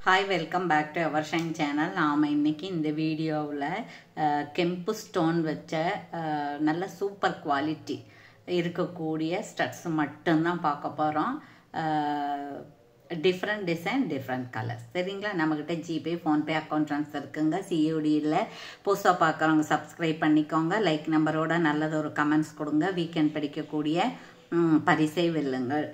Hi, welcome back to our Shine channel. நாம இன்னைக்கு இந்த வீடியோவில் கெம்பு ஸ்டோன் வச்ச நல்ல சூப்பர் குவாலிட்டி இருக்கக்கூடிய ஸ்டட்ஸ் மட்டும்தான் பார்க்க போகிறோம். டிஃப்ரெண்ட் டிசைன் டிஃப்ரெண்ட் கலர்ஸ் சரிங்களா. நம்மக்கிட்ட ஜிபே ஃபோன்பே அக்கௌண்ட் ட்ரான்ஸ்ஃபர் இருக்குங்க. சிஓடியில் புதுசாக பார்க்குறவங்க சப்ஸ்கிரைப் பண்ணிக்கோங்க. லைக் நம்பரோட நல்லது ஒரு கமெண்ட்ஸ் கொடுங்க. வீக்கெண்ட் படிக்கக்கூடிய பரிசை வெல்லுங்கள்.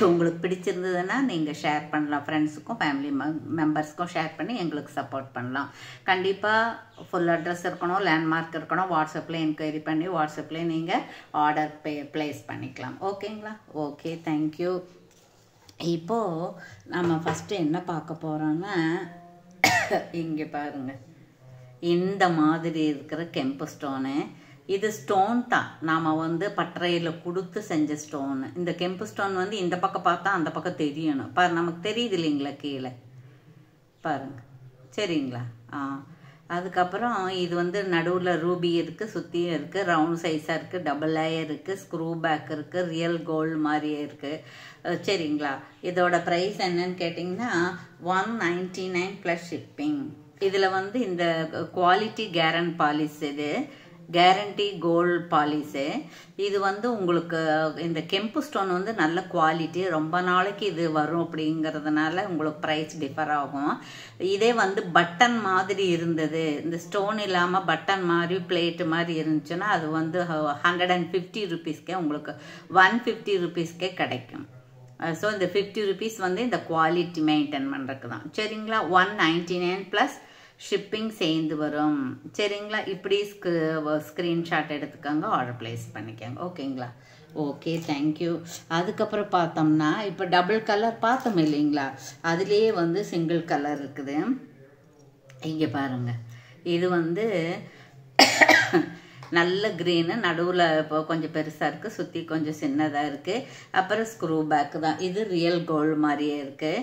உங்களுக்கு பிடிச்சிருந்ததுன்னா நீங்கள் ஷேர் பண்ணலாம். ஃப்ரெண்ட்ஸுக்கும் ஃபேமிலி மெம்பர்ஸ்க்கும் ஷேர் பண்ணி எங்களுக்கு சப்போர்ட் பண்ணலாம். கண்டிப்பாக ஃபுல் அட்ரஸ் இருக்கணும், லேண்ட்மார்க் இருக்கணும். வாட்ஸ்அப்பில் என்கொயரி பண்ணி வாட்ஸ்அப்பில் நீங்கள் ஆர்டர் ப்ளேஸ் பண்ணிக்கலாம். ஓகேங்களா? Okay, thank you. இப்போது நம்ம ஃபஸ்ட்டு என்ன பார்க்க போகிறோன்னா, இங்கே பாருங்கள், இந்த மாதிரி இருக்கிற கெம்பு ஸ்டோனு. இது ஸ்டோன் தான், நாம் பட்டறையில் கொடுத்து செஞ்ச ஸ்டோனு. இந்த கெம்பு ஸ்டோன் இந்த பக்கம் பார்த்தா அந்த பக்கம் தெரியணும். நமக்கு தெரியுது இல்லைங்களா கீழே பாருங்கள், சரிங்களா? அதுக்கப்புறம் இது நடுவில் ரூபி இருக்குது, சுற்றியும் இருக்குது, ரவுண்ட் சைஸாக இருக்குது, டபுள் லேயர் இருக்குது, ஸ்க்ரூ பேக் இருக்குது, ரியல் கோல்டு மாதிரியே இருக்குது. சரிங்களா? இதோட ப்ரைஸ் என்னன்னு கேட்டிங்கன்னா 199 ப்ளஸ் ஷிப்பிங். இதில் இந்த குவாலிட்டி கேரண்ட் பாலிஸ், இது கேரண்டி கோல்டு பாலிஸு. இது உங்களுக்கு இந்த கெம்பு ஸ்டோன் நல்ல குவாலிட்டி, ரொம்ப நாளைக்கு இது வரும். அப்படிங்கிறதுனால உங்களுக்கு ப்ரைஸ் டிஃபர் ஆகும். இதே பட்டன் மாதிரி இருந்தது, இந்த ஸ்டோன் இல்லாமல் பட்டன் மாதிரி பிளேட்டு மாதிரி இருந்துச்சுன்னா அது 150 ருபீஸ்க்கே உங்களுக்கு 150 ருபீஸ்க்கே கிடைக்கும். ஸோ இந்த 50 ருபீஸ் இந்த குவாலிட்டி மெயின்டைன் பண்ணுறதுக்கு தான். சரிங்களா? 199 ப்ளஸ் ஷிப்பிங் சேர்ந்து வரும். சரிங்களா? இப்படி ஸ்க்ரீன்ஷாட் எடுத்துக்கோங்க, ஆர்டர் ப்ளேஸ் பண்ணிக்கோங்க. ஓகேங்களா? Okay, thank you. அதுக்கப்புறம் பார்த்தோம்னா, இப்போ டபுள் கலர் பார்த்தோம் இல்லைங்களா, அதுலேயே சிங்கிள் கலர் இருக்குது. இங்கே பாருங்கள், இது நல்ல க்ரீனு, நடுவில் இப்போ கொஞ்சம் பெருசாக இருக்குது, சுற்றி கொஞ்சம் சின்னதாக இருக்குது. அப்புறம் ஸ்க்ரூ பேக்கு தான். இது ரியல் கோல்டு மாதிரியே இருக்குது.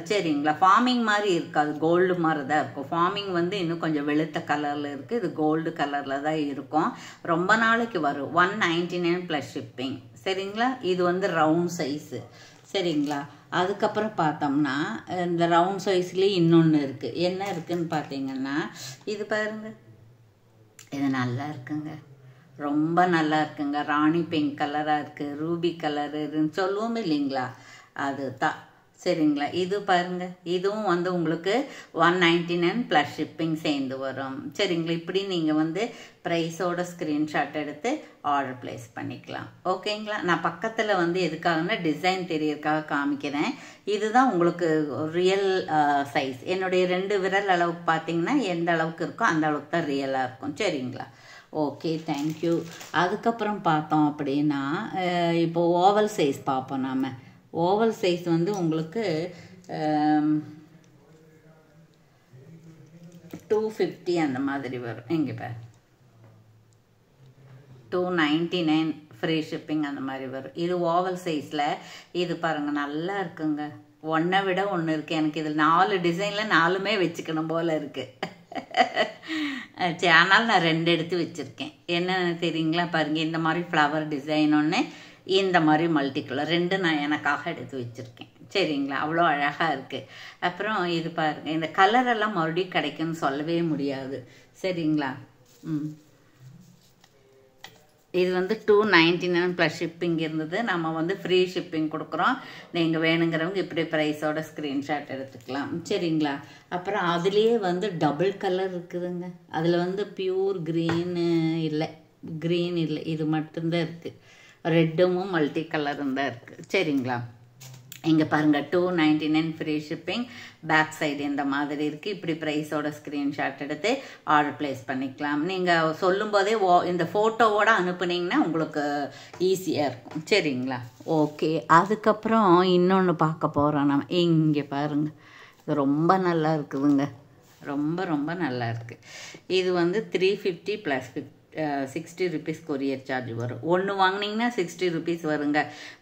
சரிங்களா? ஃபார்மிங் மாதிரி இருக்காது, கோல்டு மாதிரி தான் இருக்கும். ஃபார்மிங் இன்னும் கொஞ்சம் வெளுத்த கலரில் இருக்குது, இது கோல்டு கலரில் தான் இருக்கும். ரொம்ப நாளைக்கு வரும். 199 ப்ளஸ் ஷிப்பிங். சரிங்களா? இது ரவுண்ட் சைஸு. சரிங்களா? அதுக்கப்புறம் பார்த்தோம்னா, இந்த ரவுண்ட் சைஸ்லேயே இன்னொன்று இருக்குது. என்ன இருக்குதுன்னு பார்த்தீங்கன்னா, இது பாருங்கள், இது நல்லா இருக்குங்க, ரொம்ப நல்லா இருக்குங்க. ராணி பிங்க் கலராக இருக்குது, ரூபி கலருன்னு சொல்லுவோம் இல்லைங்களா, அது தான். சரிங்களா? இது பாருங்கள், இதுவும் உங்களுக்கு 199 ப்ளஸ் ஷிப்பிங் சேர்ந்து வரும். சரிங்களா? இப்படி நீங்கள் ப்ரைஸோட ஸ்க்ரீன்ஷாட் எடுத்து ஆர்டர் ப்ளேஸ் பண்ணிக்கலாம். ஓகேங்களா? நான் பக்கத்தில் எதுக்காகனா டிசைன் தெரியறதுக்காக காமிக்கிறேன். இதுதான் உங்களுக்கு ரியல் சைஸ். என்னுடைய 2 விரல் அளவுக்கு பார்த்தீங்கன்னா எந்த அளவுக்கு இருக்கோ அந்த அளவுக்கு தான் ரியலாக இருக்கும். சரிங்களா? Okay, thank you. அதுக்கப்புறம் பார்த்தோம் அப்படின்னா, இப்போது ஓவல் சைஸ் பார்ப்போம். நாம் ஓவல் சைஸ் உங்களுக்கு 250 அந்த மாதிரி வரும். இங்கே பாரு, 299 ஃப்ரீ ஷிப்பிங் அந்த மாதிரி வரும். இது ஓவல் சைஸில். இது பாருங்கள், நல்லா இருக்குங்க. ஒன்றை விட ஒன்று இருக்குது. எனக்கு இதில் 4 டிசைனில் 4மே வச்சுக்கணும் போல் இருக்குது. சரி, ஆனால் நான் 2 எடுத்து வச்சுருக்கேன். என்னென்னு தெரியுங்களா? பாருங்கள், இந்த மாதிரி ஃப்ளவர் டிசைன் ஒன்று, இந்த மாதிரி மல்டி கலர் 2 நான் எனக்காக எடுத்து வச்சுருக்கேன். சரிங்களா? அவ்வளோ அழகாக இருக்குது. அப்புறம் இது பாருங்கள், இந்த கலரெல்லாம் மறுபடியும் கிடைக்குன்னு சொல்லவே முடியாது. சரிங்களா? இது 299 ப்ளஸ் ஷிப்பிங் இருந்தது. நம்ம ஃப்ரீ ஷிப்பிங் கொடுக்குறோம். நீங்கள் வேணுங்கிறவங்க இப்படி ப்ரைஸோட ஸ்க்ரீன்ஷாட் எடுத்துக்கலாம். சரிங்களா? அப்புறம் அதுலேயே டபுள் கலர் இருக்குதுங்க. அதில் பியூர் க்ரீனு இல்லை, க்ரீன் இல்லை, இது மட்டும்தான் இருக்குது. ரெட்டும் மல்டி கலரும் தான் இருக்குது. சரிங்களா? இங்கே பாருங்கள், 299 ஃப்ரீ ஷிப்பிங். பேக் சைடு இந்த மாதிரி இருக்குது. இப்படி ப்ரைஸோட ஸ்க்ரீன்ஷாட் எடுத்து ஆர்டர் ப்ளேஸ் பண்ணிக்கலாம். நீங்கள் சொல்லும்போதே இந்த ஃபோட்டோவோடு அனுப்புனீங்கன்னா உங்களுக்கு ஈஸியாக இருக்கும். சரிங்களா? ஓகே. அதுக்கப்புறம் இன்னொன்று பார்க்க போகிறோம் நம்ம. இங்கே பாருங்கள், இது ரொம்ப நல்லா இருக்குதுங்க, ரொம்ப ரொம்ப நல்லா இருக்குது. இது 350 ப்ளஸ் 60 ருபீஸ் கொரியர் சார்ஜ் வரும். 1 வாங்கினீங்கன்னா 60 ருபீஸ் வருங்க.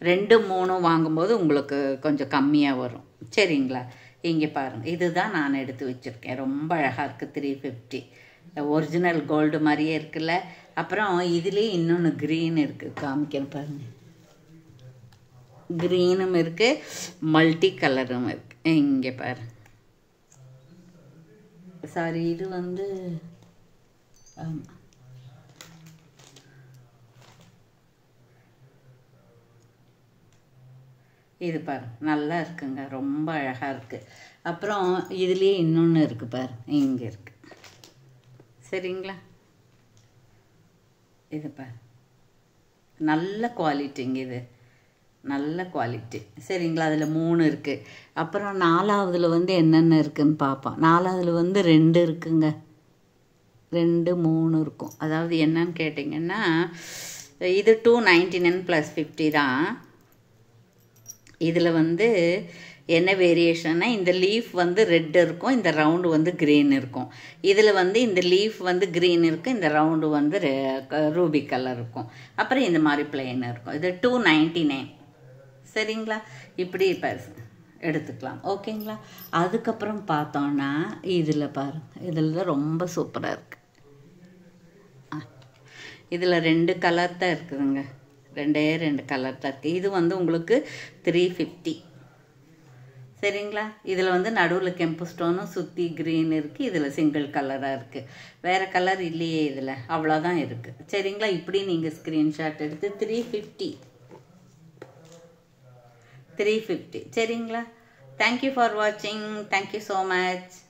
2 3 வாங்கும்போது உங்களுக்கு கொஞ்சம் கம்மியாக வரும். சரிங்களா? இங்கே பாருங்கள், இதுதான் நான் எடுத்து வச்சுருக்கேன். ரொம்ப அழகாக இருக்குது. 350 ஒரிஜினல் கோல்டு மாதிரியே இருக்குல்ல. அப்புறம் இதுலேயே இன்னொன்று க்ரீன் இருக்குது, காமிக்கிறேன் பாருங்கள். க்ரீனும் இருக்குது, மல்டி கலரும் இருக்குது. இங்கே பாரு, சாரி, இது வந்து இது பாரு, நல்லா இருக்குங்க, ரொம்ப அழகாக இருக்குது. அப்புறம் இதுலேயே இன்னொன்று இருக்குது பாரு, இங்கே இருக்குது. சரிங்களா, இது பாரு, நல்ல குவாலிட்டிங்க, இது நல்ல குவாலிட்டி. சரிங்களா, அதில் 3 இருக்குது. அப்புறம் 4வதுல வந்து என்னென்ன இருக்குதுன்னு பார்ப்போம். 4வதுல வந்து 2 இருக்குங்க, 2 3 இருக்கும். அதாவது என்னன்னு கேட்டிங்கன்னா, இது 299 + 50 தான். இதில் வந்து என்ன வேரியேஷன்னா, இந்த லீஃப் வந்து ரெட் இருக்கும், இந்த ரவுண்டு வந்து க்ரீன் இருக்கும். இதில் வந்து இந்த லீஃப் வந்து க்ரீன் இருக்குது, இந்த ரவுண்டு வந்து ரூபி கலர் இருக்கும். அப்புறம் இந்த மாதிரி பிளெயின் இருக்கும். இது 299. சரிங்களா, இப்படி இப்போ எடுத்துக்கலாம். ஓகேங்களா. அதுக்கப்புறம் பார்த்தோன்னா இதில் பாருங்கள், இதில் தான் ரொம்ப சூப்பராக இருக்குது. இதில் 2 கலர் தான் இருக்குதுங்க, 2 கலர் தான் இருக்குது. இது வந்து உங்களுக்கு 350. சரிங்களா, இதில் வந்து நடுவில் கெம்பு ஸ்டோனும் சுற்றி க்ரீன் இருக்குது. இதில் சிங்கிள் கலராக இருக்குது, வேறு கலர் இல்லையே இதில், அவ்வளோதான் இருக்குது. சரிங்களா, இப்படி நீங்கள் ஸ்க்ரீன்ஷாட் எடுத்து 350. சரிங்களா. தேங்க்யூ ஃபார் வாட்சிங். Thank you so much.